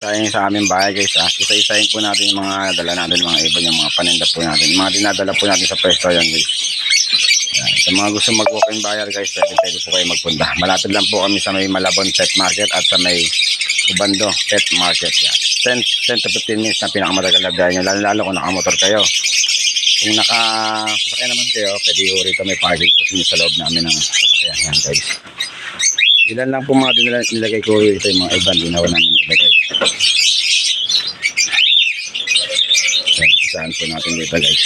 Tayo sa aming bahay guys isa-isahin po natin yung mga dala natin, mga ibon, yung mga paninda po natin, mga dinadala po natin sa pwesto yan guys. Yan. Sa mga gusto mag-walk-in buyer guys, pwede po kayo magpunta. Malapit lang po kami sa may Malabon Pet Market at sa may Ubando Pet Market. Yan. 10 to 15 minutes na pinakamatagal na biyahe nyo, lalo kung nakamotor kayo. Kung nakasasakyan naman kayo, pwede ho rito may parking po sa loob namin ng sasakyan. Yan guys. Ilan lang po mga nilagay ko rito, yung mga ibang dinawa namin nilagay. Yan, saan po natin dito guys.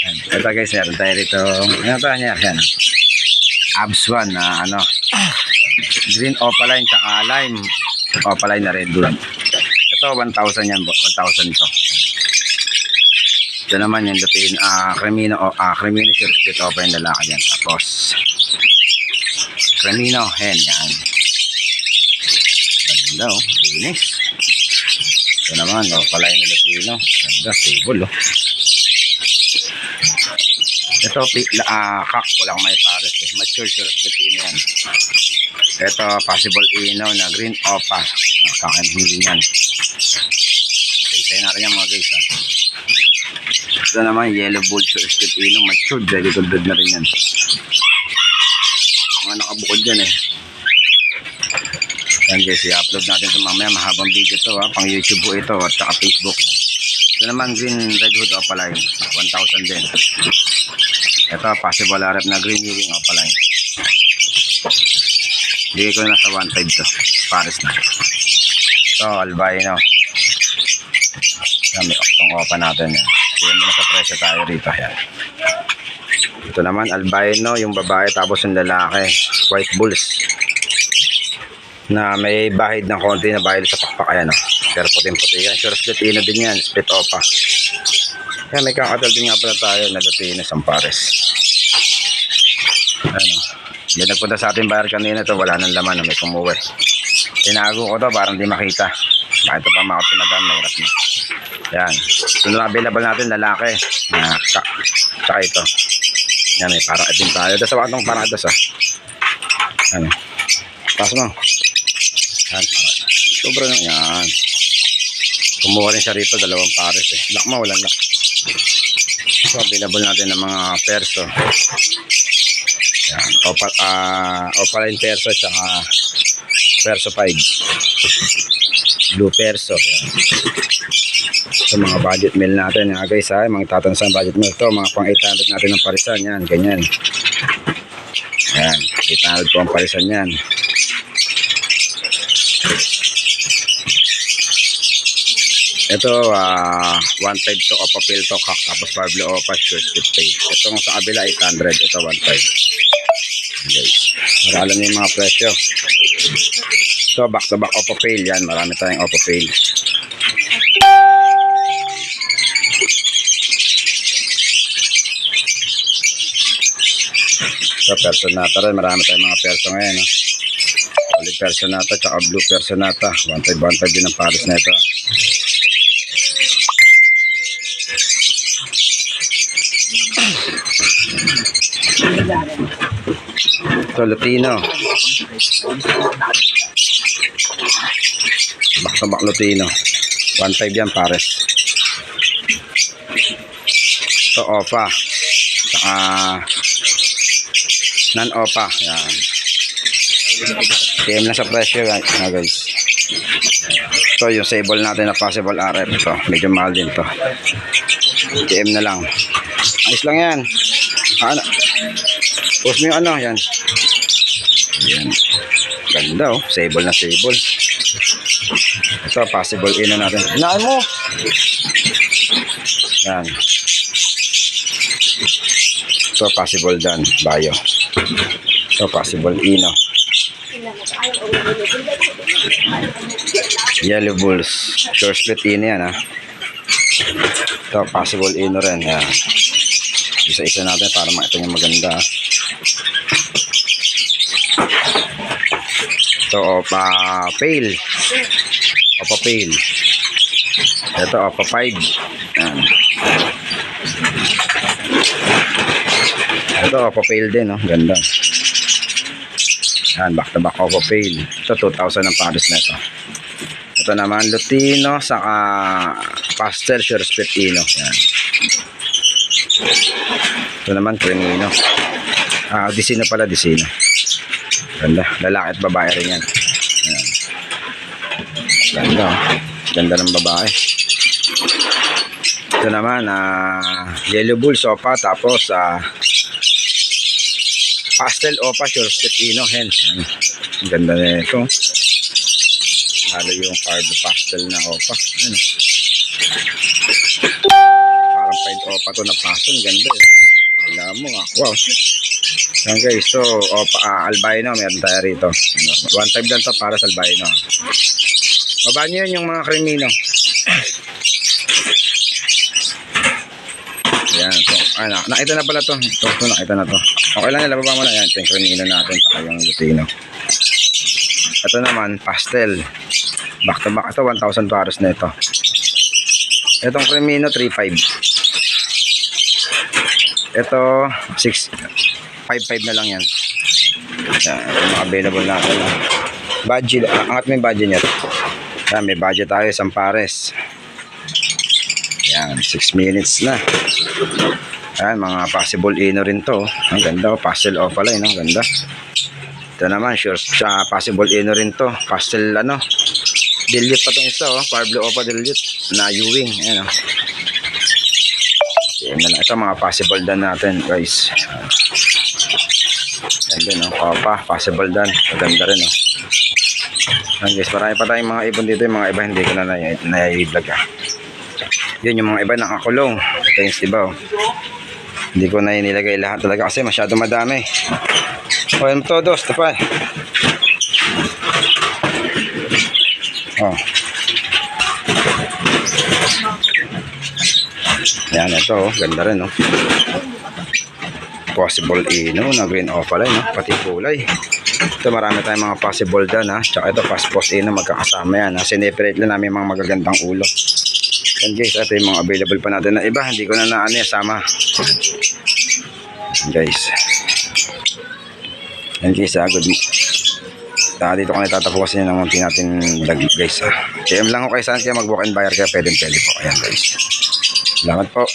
Yan. Ito guys, meron tayo rito. Ano ba niya? Yan. Abswan na green opaline tsaka lime opaline na red blood. Ito 1,000 yan po. 1,000 ito. Ito naman yung Lupin, Cremino Short Split Opaline lalaki yan. Tapos Cremino hen yan. Ganda o, linis. Ito naman opaline na Lupino. Ganda, stable o. Ito kak, walang may pares eh. Mature Short Split yan. Ito possible ino na green opa. Kakin hindi yan. Isa natin yan mga guys ha. Ito naman yellow bull short split ino, matured, ready to breed na rin yan. Mga nakabukod dyan eh. Yan guys, i-upload natin ito mamaya, mahabang video ito ha, pang YouTube po ito at saka Facebook. Ito naman green red hood opaline, 1,000 din. Ito possible arep na green ewing opaline. Bigay ko na sa 1,500 to, pares na. Ito albino. Yan, may oktong opa natin yan. Yan muna sa presyo tayo rito. Yan. Ito naman albino yung babae, tapos yung lalaki white bulls na may bahid ng konti, na bahid sa pakpak. Ayan o, pero puting-puti yan. Sure split ino din yan, split opa. Yan, may kakatal din nga pala tayo na Lupino isang pares. Ayan o, hindi nagpunta sa ating bayar kanina. Ito wala nang laman, may kumuwi. Tinago ko to parang di makita. Bakit ito pa makapinagan, mahirap na. Yan, ito na available natin lalaki na tsaka ito. Yan, may parang itim tayo. Dasa ba itong parang adas ano, paso mo. Yan, sobra na yan. Kumuha rin siya rito, dalawang pares eh. Lock mo, walang lock. So available natin ng mga perso. Yan, opaline perso tsaka perso 5, blue perso. Yan. So mga budget meal natin yan guys ha, mga tatansan budget meal to, mga pang 800 natin ng parisan yan, ganyan. Yan, 800 po ang parisan yan. Ito 1,500 to opa pill to kak, tapos Pablo opa short split pay. Itong sa kabila 800, ito 1,500. Guys, para alam niyo yung mga presyo. So back to back opa pill yan, marami tayong opa pill. So personata rin, marami tayong mga perso ngayon no? Solid personata tsaka blue personata, 1,500 din ang pares na ito. Ito Lupino, back to back Lupino, 1,500 yan pares. Ito opa tsaka non-opa. Yan. PM na sa presyo guys. Ito yung sable natin na possible RF. Ito, medyo mahal din to. PM na lang. Ayos lang yan. Ano? Post mo yung ano. Yan. Yan. Ganda oh. Sable na sable. Ito, possible ino natin. Hinaan mo. Yan. Ito, possible dan. Bayo. So possible ino. Yellow bulls short split ino yan ha. So possible ino rin yan. Isa-isa natin para makita yung maganda ha. So opa pale, opa pale. Ito opa 5 yan. Ito opa pale din oh. Ganda. Yan, back to back Coco Pale. Ito 2,000 ang pares na ito. Ito naman Lutino saka Pastel Sure Spetino. Yan. Ito naman Cremino. Disino pala, Disino. Ganda, lalaki at babae rin yan. Ayan. Ganda, oh. Ganda ng babae. Ito naman Yellow Bull Sopa, tapos Pastel Opa Sure Spetino hen. Ayan. Ang ganda na ito. Lalo yung carbo pastel na Opa. Ayan. Parang pied Opa to na pastel. Ganda eh. Alam mo nga. Wow. Yan guys, so albino meron tayo rito. 1.5 lang to para sa albino. Baba nyo yun yung mga Cremino. Yan, so nakita na pala to. Ito nakita na to. Okay lang, baba mo na yan. Ito yung Cremino natin, saka yung Lutino. Ito naman pastel. Back to back ito, 1,000 pares na ito. Itong Cremino 3.5. Ito 5.5 na lang yan. Yan, ito mga available natin. Budget, angat mo yung budget niya. Yan, may budget tayo, isang pares. Yan, 6 minutes na. Yan, mga possible ino rin to. Ang ganda, pastel o pala yun, ang ganda. Ito naman, sure, possible ino rin to. Pastel, dilute pa itong isa, Parblo Opa dilute na U-wing. Ayan, ito mga possible dan natin, guys. Ayan din, Opa, possible dan. Maganda rin, Ayan, guys, marami pa tayong mga ibon dito. Yung mga iba hindi ko na nai-vlog, Yun, yung mga iba nakakulong. Ito yung iba, Hindi ko na inilagay lahat talaga kasi masyado madami. Yan todos, tapay. Yan, ito, ganda rin, Possible ino na green opal, pati kulay. Ito, marami tayong mga possible dyan, Tsaka ito, passport ino, magkakasama yan, Sineperate lang namin mga magagandang ulo. Yan guys, ito yung mga available pa natin na iba. Hindi ko na sama. Guys. Yan guys, good. Dito ko na tatapusin ng munti natin vlog, guys. PM lang ko kayo saan kaya mag-walk and buyer kaya pwede po. Ayan guys. Salamat po.